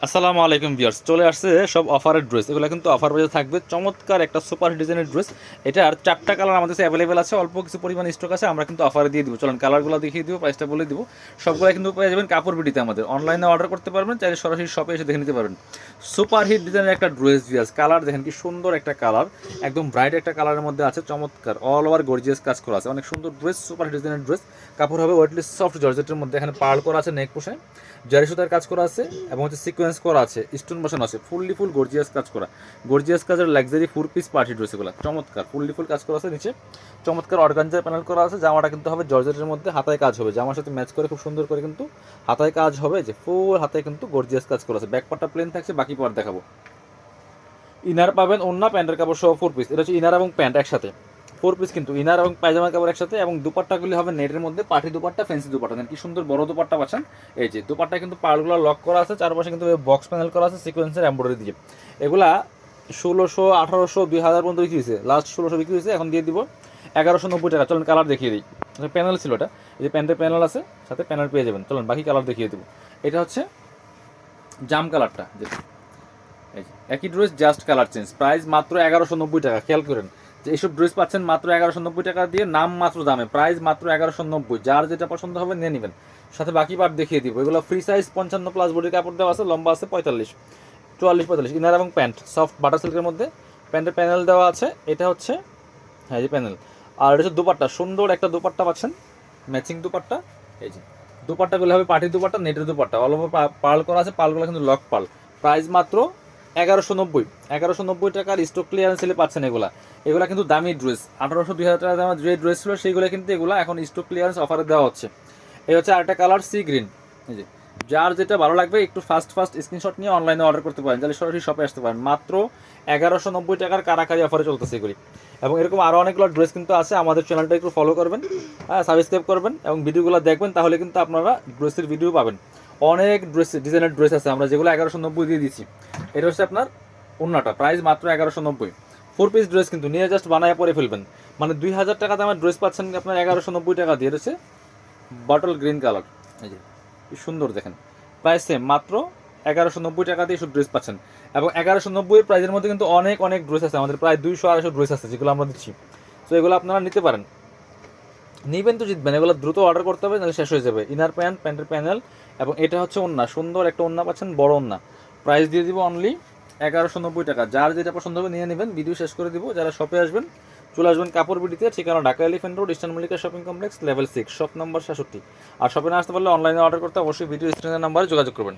আসসালামু আলাইকুম ভিউয়ার্স, চলে আসছে সব অফারের ড্রেস। এগুলো কিন্তু অফার বাজারে থাকবে। চমৎকার একটা সুপার ডিজাইনের ড্রেস। এটার 4টা কালার আমাদের কাছে অ্যাভেলেবেল আছে, অল্প কিছু পরিমাণ স্টক আছে। আমরা কিন্তু অফারে দিয়ে দিব। চলেন কালারগুলো দেখিয়ে দিব, প্রাইসটা বলে দিব। সবগুলো কিন্তু পেয়ে যাবেন কাপড় বিডিতে। আমাদের অনলাইনে অর্ডার করতে পারবেন, চাইলে সরাসরি শপে এসে দেখে নিতে পারবেন। সুপার হিট ডিজাইনের একটা ড্রেস ভিউয়ার্স। কালার দেখেন কি সুন্দর একটা কালার, একদম ব্রাইট একটা কালারের মধ্যে আছে। চমৎকার অল ওভার গর্জিয়াস কাজ করা আছে, অনেক সুন্দর ড্রেস, সুপার হিট ডিজাইনের ড্রেস। কাপড় হবে ওয়েটলেস সফট জর্জেটের মধ্যে। এখানে পার্ল করা আছে নেক পোশে, জারি সুতার কাজ করা আছে এবং হচ্ছে সিকোয়েন্স করা আছে, স্টোন বসানো আছে, ফুল গর্জিয়াস কাজ করা। গর্জিয়াস কাজের লাক্সারি 4 পিস পার্টি ড্রেস এগুলো। চমৎকার ফুল কাজ করা আছে। নিচে চমৎকার অর্গানজার প্যানেল করা আছে। জামাটা কিন্তু হবে জর্জেটের মধ্যে, হাতায় কাজ হবে। জামার সাথে ম্যাচ করে খুব সুন্দর করে কিন্তু হাতায় কাজ হবে। যে ফুল হাতায় কিন্তু গর্জিয়াস কাজ করা আছে। ব্যাক পার্টটা প্লেন থাকছে, বাকি পার্ট দেখাবো। ইনার পাবেন ওন্না প্যান্টের কাপড় সহ 4 পিস। এটা হচ্ছে ইনার এবং প্যান্ট একসাথে 4 পিস, কিন্তু ইনার এবং পায়জামার কাপড় একসাথে। এবং দুপাট্টাগুলি হবে নেটের মধ্যে, পাটি দুপাট্টা, ফ্যান্সি দুপাট্টা। কি সুন্দর বড় দুপাট্টা পাচ্ছেন। এই যে দুপাট্টা কিন্তু পাড়গুলো লক করা আছে, চারপাশে কিন্তু বক্স প্যানেল করা আছে সিকোয়েন্সের এমব্রয়ডারি দিয়ে। এগুলা 1600, 1800, 2000 পর্যন্ত বিক্রি হয়েছে। লাস্ট 1600 বিক্রি হয়েছে, এখন দিয়ে দিব 1190 টাকা। চলুন কালার দেখিয়ে দিই। প্যানেল ছিল এটা, এই যে প্যান্টের প্যানেল আছে, সাথে প্যানেল পেয়ে যাবেন। চলুন বাকি কালার দেখিয়ে দেবো। এটা হচ্ছে জাম কালারটা, যেটা এই যে একই dress, just colour change. Price মাত্র 1190 টাকা। খেয়াল করেন যে এইসব ড্রেস পাচ্ছেন মাত্র 1190 টাকা দিয়ে, নাম মাত্র দামে। প্রাইস মাত্র 1190। যার যেটা পছন্দ হবে নিয়ে নেবেন, সাথে বাকি পার্ট দেখিয়ে দিব। এগুলো ফ্রি সাইজ 55+ বডির কাপড় দেওয়া আছে, লম্বা আছে 45, 44, 45। ইনার এবং প্যান্ট সফট বাটার সিল্কের মধ্যে, প্যান্টের প্যানেল দেওয়া আছে। এটা হচ্ছে হ্যাঁ এই প্যানেল। আর এটা হচ্ছে দুপাট্টা, সুন্দর একটা দুপাট্টা পাচ্ছেন, ম্যাচিং দুপাট্টা। এই যে দুপাট্টাগুলো হবে পার্টি দুপাট্টা, নেটের দুপাট্টা, অল ওভার পার্ল করা আছে। পার্লগুলো কিন্তু লক পার্ল। প্রাইস মাত্র 1190। 1190 টাকার স্টক ক্লিয়ারেন্স সেলে পাচ্ছেন এগুলা। এগুলা কিন্তু দামি ড্রেস। 1800, 2000 টাকা দামের যে ড্রেস ছিল সেইগুলো কিন্তু এগুলা এখন স্টক ক্লিয়ারেন্স অফারে দেওয়া হচ্ছে। এই হচ্ছে আরেকটা কালার, সি গ্রিন। এই যে যার যেটা ভালো লাগবে একটু ফাস্ট স্ক্রিনশট নিয়ে অনলাইনে অর্ডার করতে পারেন, তাহলে সরাসরি শপে আসতে পারেন। মাত্র 1190 টাকার কারাকারি অফারে চলতেছে এগুলি। এবং এরকম আরও অনেকগুলো ড্রেস কিন্তু আছে। আমাদের চ্যানেলটা একটু ফলো করবেন, হ্যাঁ সাবস্ক্রাইব করবেন এবং ভিডিওগুলো দেখবেন, তাহলে কিন্তু আপনারা ড্রেসের ভিডিও পাবেন। অনেক ড্রেস, ডিজাইনের ড্রেস আছে আমরা যেগুলো 1190 দিয়ে দিচ্ছি। এটা হচ্ছে আপনার ওন্নাটা, প্রাইস মাত্র 1190। 4 পিস ড্রেস কিন্তু নিয়ে জাস্ট বানায় পরে ফেলবেন। মানে 2000 টাকা দামের ড্রেস পাচ্ছেন আপনার 1190 টাকা দিয়ে। হচ্ছে বটল গ্রিন কালার, এই যে কি সুন্দর দেখেন। প্রাইস সেম, মাত্র 1190 টাকা দিয়ে সব ড্রেস পাচ্ছেন। এবং 1190 প্রাইসের মধ্যে কিন্তু অনেক ড্রেস আছে আমাদের, প্রায় 200-250 ড্রেস আছে যেগুলো আমরা দিচ্ছি। তো এগুলো আপনারা নিতে পারেন, নিবেন তো জিতবেন। এগুলো দ্রুত অর্ডার করতে হবে, নাহলে শেষ হয়ে যাবে। ইনার প্যান্ট, প্যান্টের প্যানেল এবং এটা হচ্ছে ওন্না, সুন্দর একটা ওন্না পাচ্ছেন, বড় ওন্না। প্রাইস দিয়ে দিব অনলি 1190 টাকা। যার যেটা পছন্দ হবে নিয়ে নেবেন, ভিডিও শেষ করে দিব। যারা শপে আসবেন চলে আসবেন কাপড় বিডিতে, ঠিকানা Dhaka elephant road, eastern Mallika shopping complex, level 6, shop number 66। আর শপে না আসতে পারলে অনলাইনে অর্ডার করতে অবশ্যই ভিডিও স্ক্রিনের নাম্বারে যোগাযোগ করবেন।